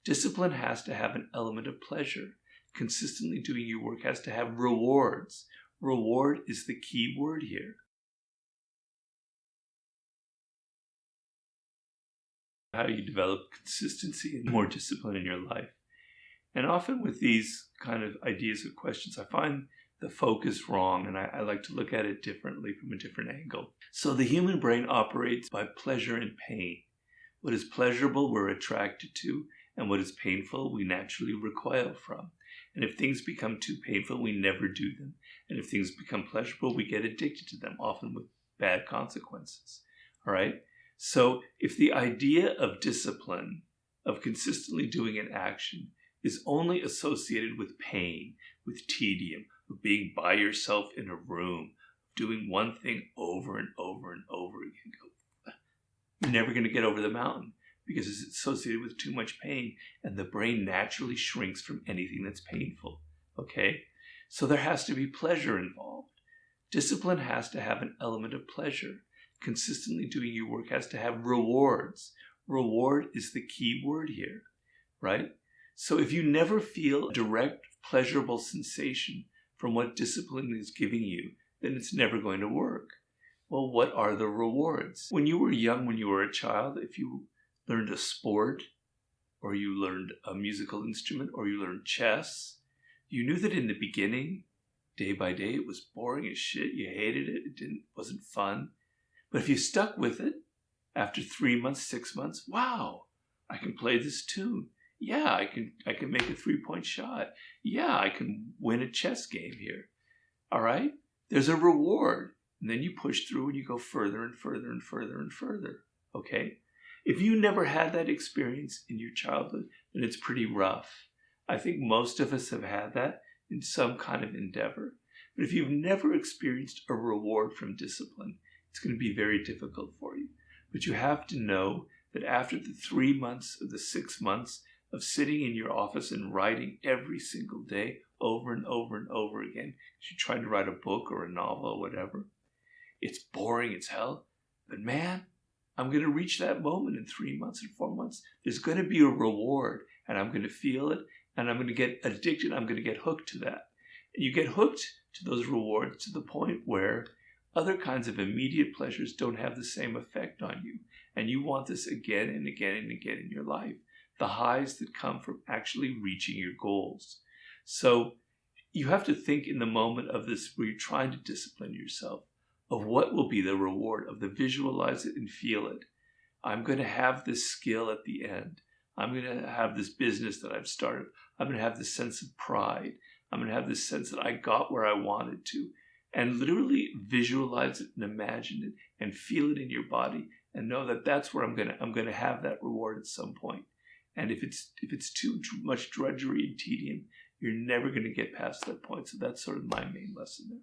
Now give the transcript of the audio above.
Discipline has to have an element of pleasure. Consistently doing your work has to have rewards. Reward is the key word here. How you develop consistency and more discipline in your life. And often with these kind of ideas or questions, I find the focus wrong, and I like to look at it differently from a different angle. So the human brain operates by pleasure and pain. What is pleasurable, we're attracted to, and what is painful, we naturally recoil from. And if things become too painful, we never do them. And if things become pleasurable, we get addicted to them, often with bad consequences. All right? So if the idea of discipline, of consistently doing an action, is only associated with pain, with tedium, of being by yourself in a room, doing one thing over and over and over again, you're never going to get over the mountain because it's associated with too much pain, and the brain naturally shrinks from anything that's painful. Okay? So there has to be pleasure involved. Discipline has to have an element of pleasure. Consistently doing your work has to have rewards. Reward is the key word here, right? So if you never feel a direct, pleasurable sensation from what discipline is giving you, then it's never going to work. Well, what are the rewards? When you were young, when you were a child, if you learned a sport, or you learned a musical instrument, or you learned chess, you knew that in the beginning, day by day, it was boring as shit. You hated it. Wasn't fun. But if you stuck with it, after 3 months, 6 months, wow, I can play this tune. Yeah, I can make a 3-point shot. Yeah, I can win a chess game here. All right? There's a reward. And then you push through and you go further and further and further and further. Okay? If you never had that experience in your childhood, then it's pretty rough. I think most of us have had that in some kind of endeavor. But if you've never experienced a reward from discipline, it's going to be very difficult for you. But you have to know that after the 3 months or the 6 months of sitting in your office and writing every single day over and over and over again, you're trying to write a book or a novel or whatever, it's boring as hell. But man, I'm going to reach that moment in 3 months and 4 months. There's going to be a reward, and I'm going to feel it, and I'm going to get addicted. I'm going to get hooked to that. And you get hooked to those rewards to the point where other kinds of immediate pleasures don't have the same effect on you. And you want this again and again and again in your life. The highs that come from actually reaching your goals. So you have to think in the moment of this where you're trying to discipline yourself of what will be the reward, of the visualize it and feel it. I'm going to have this skill at the end. I'm going to have this business that I've started. I'm going to have this sense of pride. I'm going to have this sense that I got where I wanted to. And literally visualize it and imagine it and feel it in your body and know that that's where I'm going to have that reward at some point. And if it's too much drudgery and tedium, you're never going to get past that point. So that's sort of my main lesson there.